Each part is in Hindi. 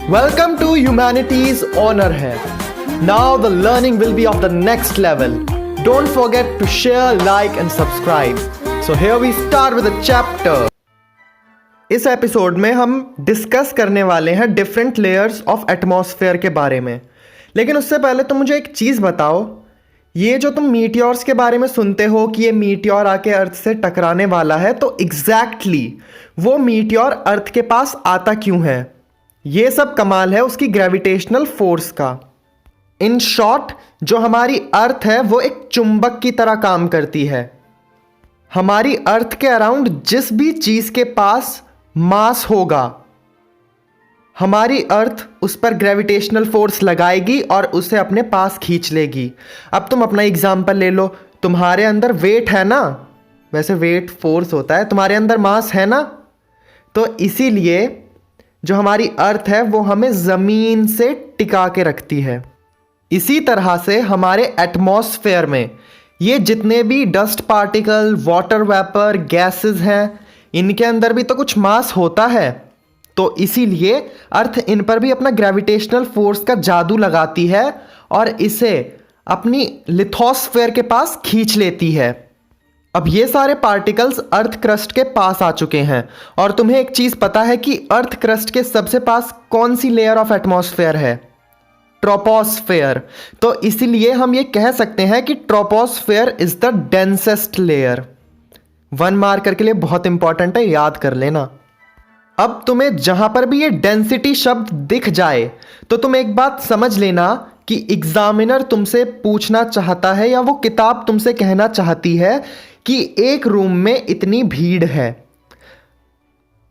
Welcome to Humanity's Honor है. Now the learning will be of the next level. Don't forget to share, like and subscribe. So here we start with a chapter. इस एपिसोड में हम डिस्कस करने वाले हैं डिफरेंट लेयर्स ऑफ एटमॉस्फेयर के बारे में. लेकिन उससे पहले तुम मुझे एक चीज़ बताओ, ये जो तुम मीटियोर्स के बारे में सुनते हो कि ये मीटियोर आके अर्थ से टकराने वाला है, तो एग्जैक्टली वो मीटियोर अर्थ के पास आता क्यों है? ये सब कमाल है उसकी ग्रेविटेशनल फोर्स का. इन शॉर्ट, जो हमारी अर्थ है वो एक चुंबक की तरह काम करती है. हमारी अर्थ के अराउंड जिस भी चीज़ के पास मास होगा, हमारी अर्थ उस पर ग्रेविटेशनल फोर्स लगाएगी और उसे अपने पास खींच लेगी. अब तुम अपना एग्जाम्पल ले लो. तुम्हारे अंदर वेट है ना, वैसे वेट फोर्स होता है, तुम्हारे अंदर मास है ना, तो इसीलिए जो हमारी अर्थ है वो हमें ज़मीन से टिका के रखती है. इसी तरह से हमारे एटमॉस्फेयर में ये जितने भी dust particle, water vapour, gases हैं, इनके अंदर भी तो कुछ मास होता है. तो इसीलिए अर्थ इन पर भी अपना ग्रेविटेशनल फोर्स का जादू लगाती है और इसे अपनी लिथोस्फेयर के पास खींच लेती है. अब ये सारे पार्टिकल्स अर्थ क्रस्ट के पास आ चुके हैं और तुम्हें एक चीज़ पता है कि अर्थ क्रस्ट के सबसे पास कौन सी लेयर ऑफ एटमॉस्फेयर है? ट्रोपोस्फेयर. तो इसीलिए हम ये कह सकते हैं कि troposphere is the densest layer. 1 marker के लिए बहुत इंपॉर्टेंट है, याद कर लेना. अब तुम्हें जहां पर भी ये डेंसिटी शब्द दिख जाए तो तुम एक बात समझ लेना कि एग्जामिनर तुमसे पूछना चाहता है या वो किताब तुमसे कहना चाहती है कि एक रूम में इतनी भीड़ है.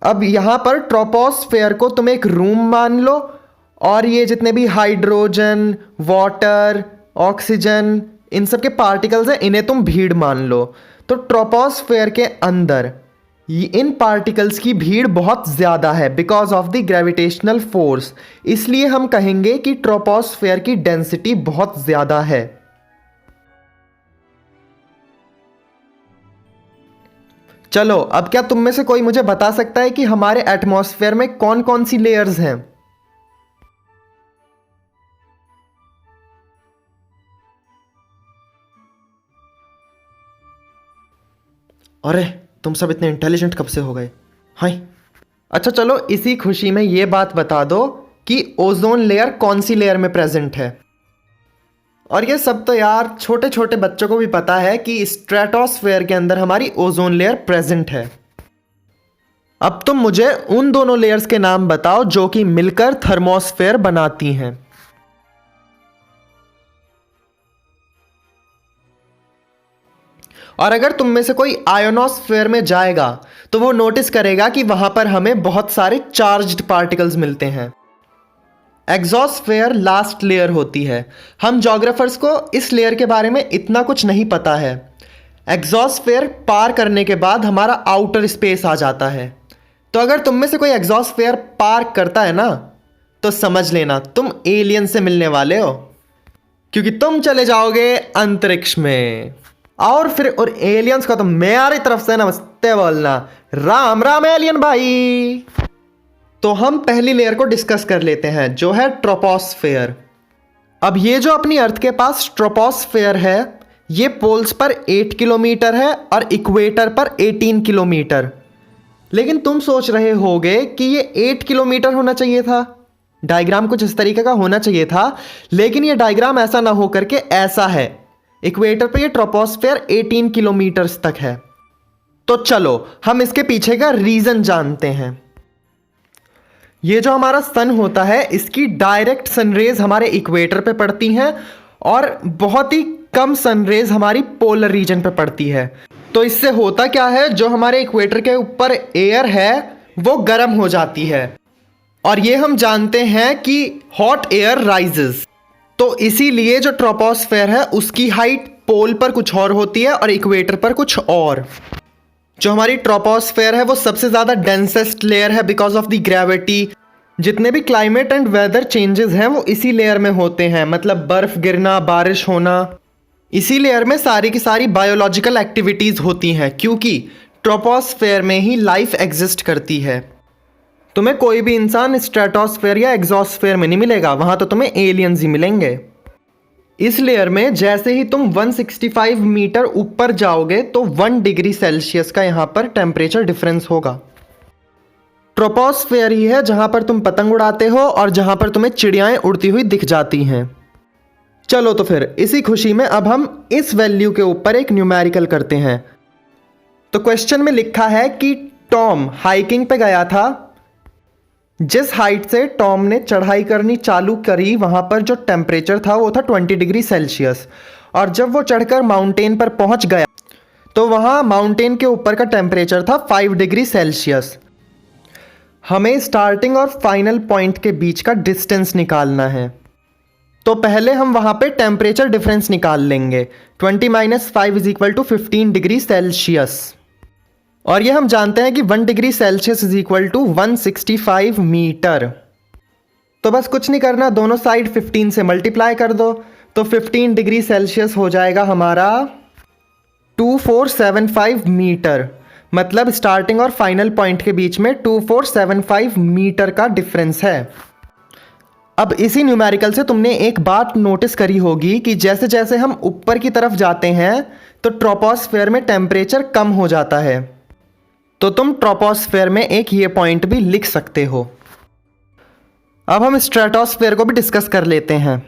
अब यहां पर ट्रोपोस्फेयर को तुम एक रूम मान लो और ये जितने भी हाइड्रोजन, वाटर, ऑक्सीजन, इन सब के पार्टिकल्स हैं, इन्हें तुम भीड़ मान लो. तो ट्रोपोस्फेयर के अंदर इन पार्टिकल्स की भीड़ बहुत ज़्यादा है because of the gravitational force. इसलिए हम कहेंगे कि ट्रोपोस्फेयर की डेंसिटी बहुत ज़्यादा है. चलो, अब क्या तुम में से कोई मुझे बता सकता है कि हमारे एटमॉस्फेयर में कौन कौन सी लेयर्स हैं? अरे तुम सब इतने इंटेलिजेंट कब से हो गए? हाय. अच्छा चलो, इसी खुशी में ये बात बता दो कि ओजोन लेयर कौन सी लेयर में प्रेजेंट है. और ये सब तो यार छोटे छोटे बच्चों को भी पता है कि स्ट्रेटोस्फेयर के अंदर हमारी ओजोन लेयर प्रेजेंट है. अब तुम मुझे उन दोनों लेयर्स के नाम बताओ जो कि मिलकर थर्मोस्फेयर बनाती हैं. और अगर तुम में से कोई आयोनोस्फेयर में जाएगा तो वो नोटिस करेगा कि वहां पर हमें बहुत सारे चार्ज्ड पार्टिकल्स मिलते हैं. एग्जोस्फेयर लास्ट लेयर होती है. हम जोग्राफर्स को इस लेयर के बारे में इतना कुछ नहीं पता है. एग्जोस्फेयर पार करने के बाद हमारा आउटर स्पेस आ जाता है. तो अगर तुम में से कोई एग्जोस्फेयर पार करता है ना, तो समझ लेना तुम एलियन से मिलने वाले हो, क्योंकि तुम चले जाओगे अंतरिक्ष में. और फिर और एलियंस का तो मेरी तरफ से नमस्ते बोलना. राम राम एलियन भाई. तो हम पहली लेयर को डिस्कस कर लेते हैं जो है ट्रोपोस्फेयर. अब ये जो अपनी अर्थ के पास ट्रोपोस्फेयर है, ये पोल्स पर 8 किलोमीटर है और इक्वेटर पर 18 किलोमीटर. लेकिन तुम सोच रहे होगे कि ये 8 किलोमीटर होना चाहिए था, डायग्राम कुछ इस तरीके का होना चाहिए था, लेकिन ये डायग्राम ऐसा ना हो करके ऐसा है. इक्वेटर पे ये ट्रोपोस्फेयर 18 किलोमीटर्स तक है. तो चलो हम इसके पीछे का रीजन जानते हैं. ये जो हमारा सन होता है, इसकी डायरेक्ट सनरेज हमारे इक्वेटर पे पड़ती हैं और बहुत ही कम सनरेज हमारी पोलर रीजन पे पड़ती है. तो इससे होता क्या है, जो हमारे इक्वेटर के ऊपर एयर है वो गर्म हो जाती है और ये हम जानते हैं कि हॉट एयर राइजेस. तो इसीलिए जो ट्रोपोस्फेयर है उसकी हाइट पोल पर कुछ और होती है और इक्वेटर पर कुछ और. जो हमारी ट्रोपोस्फेयर है वो सबसे ज़्यादा डेंसेस्ट लेयर है बिकॉज ऑफ द ग्रेविटी. जितने भी क्लाइमेट एंड वेदर चेंजेस हैं वो इसी लेयर में होते हैं, मतलब बर्फ़ गिरना, बारिश होना. इसी लेयर में सारी की सारी बायोलॉजिकल एक्टिविटीज़ होती हैं क्योंकि ट्रोपोस्फेयर में ही लाइफ एग्जिस्ट करती है. तुम्हें कोई भी इंसान स्ट्रेटोस्फेयर या एग्जॉस्फेयर में नहीं मिलेगा, वहां तो तुम्हें एलियंस ही मिलेंगे। इस लेयर में जैसे ही तुम 165 मीटर ऊपर जाओगे तो 1 डिग्री सेल्सियस का यहां पर टेम्परेचर डिफरेंस होगा। ट्रोपोस्फेयर ही है जहां पर तुम पतंग उड़ाते हो और जहां पर तुम्हें चिड़ियाएं उड़ती हुई दिख जाती हैं। चलो तो फिर इसी खुशी में अब हम इस वैल्यू के ऊपर एक न्यूमेरिकल करते हैं। तो क्वेश्चन में लिखा है कि टॉम हाइकिंग पे गया था। जिस हाइट से टॉम ने चढ़ाई करनी चालू करी वहां पर जो टेम्परेचर था वो था 20 डिग्री सेल्सियस, और जब वो चढ़कर माउंटेन पर पहुंच गया तो वहां माउंटेन के ऊपर का टेम्परेचर था 5 डिग्री सेल्सियस। हमें स्टार्टिंग और फाइनल पॉइंट के बीच का डिस्टेंस निकालना है। तो पहले हम वहां पे टेम्परेचर डिफरेंस निकाल लेंगे। 20 - 5 = 15 डिग्री सेल्सियस, और ये हम जानते हैं कि 1 डिग्री सेल्सियस = 165 मीटर। तो बस कुछ नहीं करना, दोनों साइड 15 से मल्टीप्लाई कर दो, तो 15 डिग्री सेल्सियस हो जाएगा हमारा 2475 मीटर। मतलब स्टार्टिंग और फाइनल पॉइंट के बीच में 2475 मीटर का डिफरेंस है। अब इसी न्यूमेरिकल से तुमने एक बात नोटिस करी होगी कि जैसे जैसे हम ऊपर की तरफ जाते हैं तो ट्रोपोस्फेयर में टेम्परेचर कम हो जाता है। तो तुम ट्रोपोस्फेयर में एक ये पॉइंट भी लिख सकते हो। अब हम स्ट्रेटोस्फेयर को भी डिस्कस कर लेते हैं।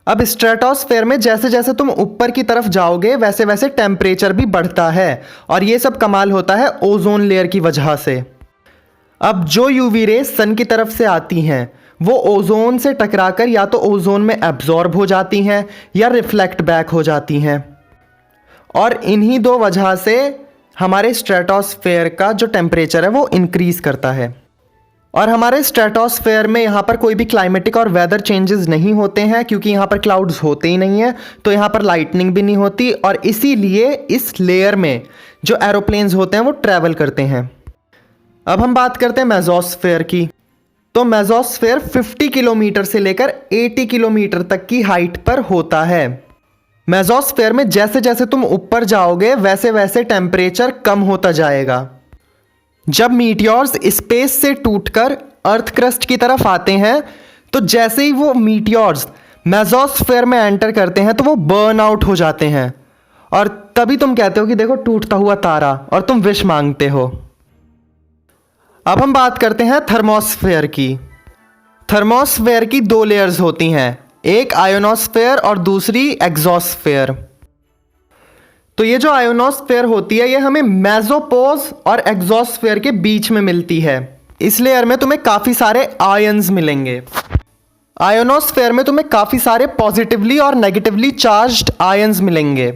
अब स्ट्रेटोस्फेयर में जैसे जैसे तुम ऊपर की तरफ जाओगे वैसे वैसे टेम्परेचर भी बढ़ता है, और ये सब कमाल होता है ओजोन लेयर की वजह से। अब जो यूवी रेस सन की तरफ से आती हैं वो ओजोन से टकराकर या तो ओजोन में एब्जॉर्ब हो जाती हैं या रिफ्लेक्ट बैक हो जाती हैं, और इन्हीं दो वजह से हमारे स्ट्रेटोस्फेयर का जो टेम्परेचर है वो इंक्रीज करता है। और हमारे स्ट्रेटोस्फेयर में यहाँ पर कोई भी क्लाइमेटिक और वेदर चेंजेस नहीं होते हैं, क्योंकि यहाँ पर क्लाउड्स होते ही नहीं है, तो यहाँ पर लाइटनिंग भी नहीं होती, और इसीलिए इस लेयर में जो एरोप्लेन्स होते हैं वो ट्रैवल करते हैं। अब हम बात करते हैं मेसोस्फेयर की। तो मेसोस्फेयर 50 किलोमीटर से लेकर 80 किलोमीटर तक की हाइट पर होता है। मेसोस्फेयर में जैसे जैसे तुम ऊपर जाओगे वैसे वैसे टेम्परेचर कम होता जाएगा। जब मीटियोर्स स्पेस से टूटकर अर्थ क्रस्ट की तरफ आते हैं तो जैसे ही वो मीटियोर्स मेसोस्फेयर में एंटर करते हैं तो वो बर्न आउट हो जाते हैं, और तभी तुम कहते हो कि देखो टूटता हुआ तारा, और तुम विश मांगते हो। अब हम बात करते हैं थर्मोस्फेयर की। थर्मोस्फेयर की 2 लेयर्स होती हैं, एक आयोनोस्फेयर और दूसरी एग्जोस्फेयर। तो ये जो आयोनोस्फेयर होती है ये हमें मेसोपोज और एग्जोस्फेयर के बीच में मिलती है। इस लेयर में तुम्हें काफ़ी सारे आयन्स मिलेंगे। आयोनोस्फेयर में तुम्हें काफ़ी सारे पॉजिटिवली और नेगेटिवली चार्ज्ड आयन्स मिलेंगे।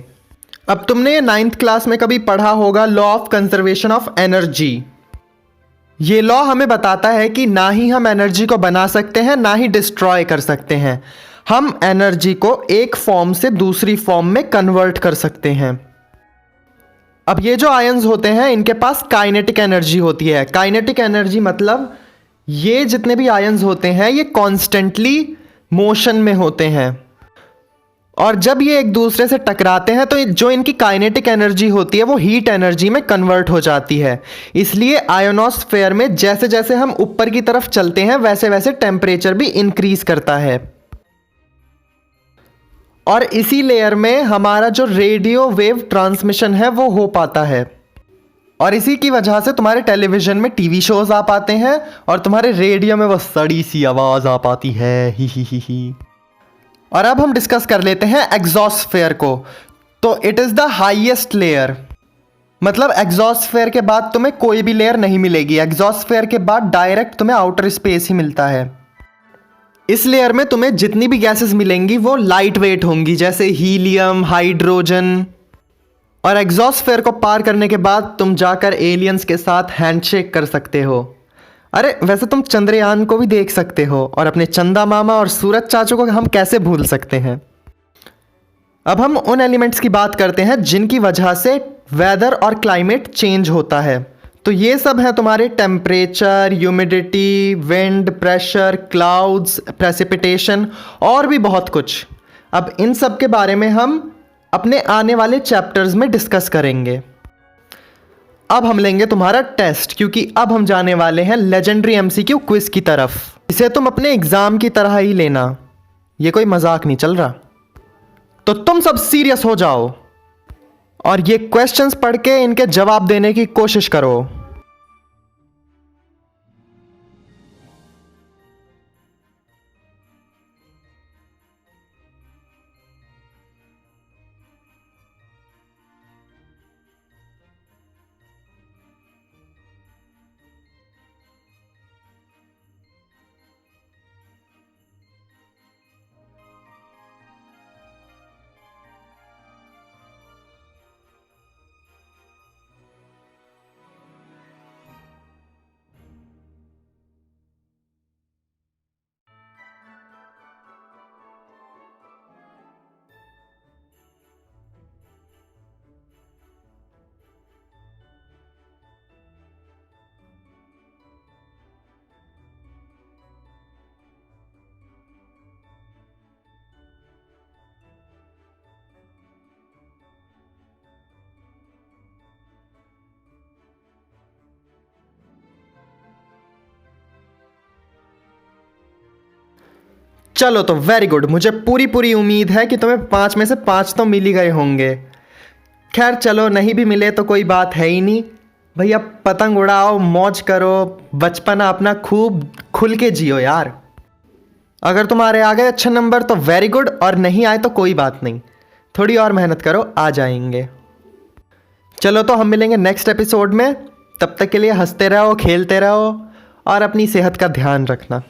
अब तुमने ये 9th क्लास में कभी पढ़ा होगा law of conservation of energy. ये लॉ हमें बताता है कि ना ही हम एनर्जी को बना सकते हैं ना ही डिस्ट्रॉय कर सकते हैं, हम एनर्जी को एक फॉर्म से दूसरी फॉर्म में कन्वर्ट कर सकते हैं। अब ये जो आयन्स होते हैं इनके पास काइनेटिक एनर्जी होती है। काइनेटिक एनर्जी मतलब ये जितने भी आयन्स होते हैं ये कॉन्स्टेंटली मोशन में होते हैं, और जब ये एक दूसरे से टकराते हैं तो जो इनकी काइनेटिक एनर्जी होती है वो हीट एनर्जी में कन्वर्ट हो जाती है। इसलिए आयोनोस्फेयर में जैसे जैसे हम ऊपर की तरफ चलते हैं वैसे वैसे टेम्परेचर भी इंक्रीज करता है, और इसी लेयर में हमारा जो रेडियो वेव ट्रांसमिशन है वो हो पाता है, और इसी की वजह से तुम्हारे टेलीविजन में टीवी शोज आ पाते हैं और तुम्हारे रेडियो में वो सड़ी सी आवाज आ पाती है, ही। और अब हम डिस्कस कर लेते हैं एग्जॉस्फेयर को। तो it is the highest layer, मतलब एग्जॉस्फेयर के बाद तुम्हें कोई भी लेयर नहीं मिलेगी। एग्जॉस्फेयर के बाद डायरेक्ट तुम्हें आउटर स्पेस ही मिलता है। इस लेयर में तुम्हें जितनी भी गैसेस मिलेंगी वो लाइट वेट होंगी, जैसे हीलियम, हाइड्रोजन। और एग्जॉस्फेयर को पार करने के बाद तुम जाकर एलियंस के साथ हैंडशेक कर सकते हो। अरे वैसे तुम चंद्रयान को भी देख सकते हो, और अपने चंदा मामा और सूरज चाचू को हम कैसे भूल सकते हैं। अब हम उन एलिमेंट्स की बात करते हैं जिनकी वजह से वेदर और क्लाइमेट चेंज होता है। तो ये सब है तुम्हारे temperature, humidity, wind, pressure, clouds, precipitation और भी बहुत कुछ। अब इन सब के बारे में हम अपने आने वाले चैप्टर्स में डिस्कस करेंगे। अब हम लेंगे तुम्हारा टेस्ट, क्योंकि अब हम जाने वाले हैं लेजेंडरी एमसीक्यू क्विज की तरफ। इसे तुम अपने एग्जाम की तरह ही लेना, ये कोई मजाक नहीं चल रहा। तो तुम सब सीरियस हो जाओ और ये क्वेश्चंस पढ़ के इनके जवाब देने की कोशिश करो। चलो तो वेरी गुड, मुझे पूरी उम्मीद है कि तुम्हें 5 में से 5 तो मिल ही गए होंगे। खैर चलो, नहीं भी मिले तो कोई बात है ही नहीं भैया। पतंग उड़ाओ, मौज करो, बचपना अपना खूब खुल के जियो यार। अगर तुम्हारे आ गए अच्छे नंबर तो वेरी गुड, और नहीं आए तो कोई बात नहीं, थोड़ी और मेहनत करो, आ जाएंगे। चलो तो हम मिलेंगे नेक्स्ट एपिसोड में। तब तक के लिए हंसते रहो, खेलते रहो और अपनी सेहत का ध्यान रखना।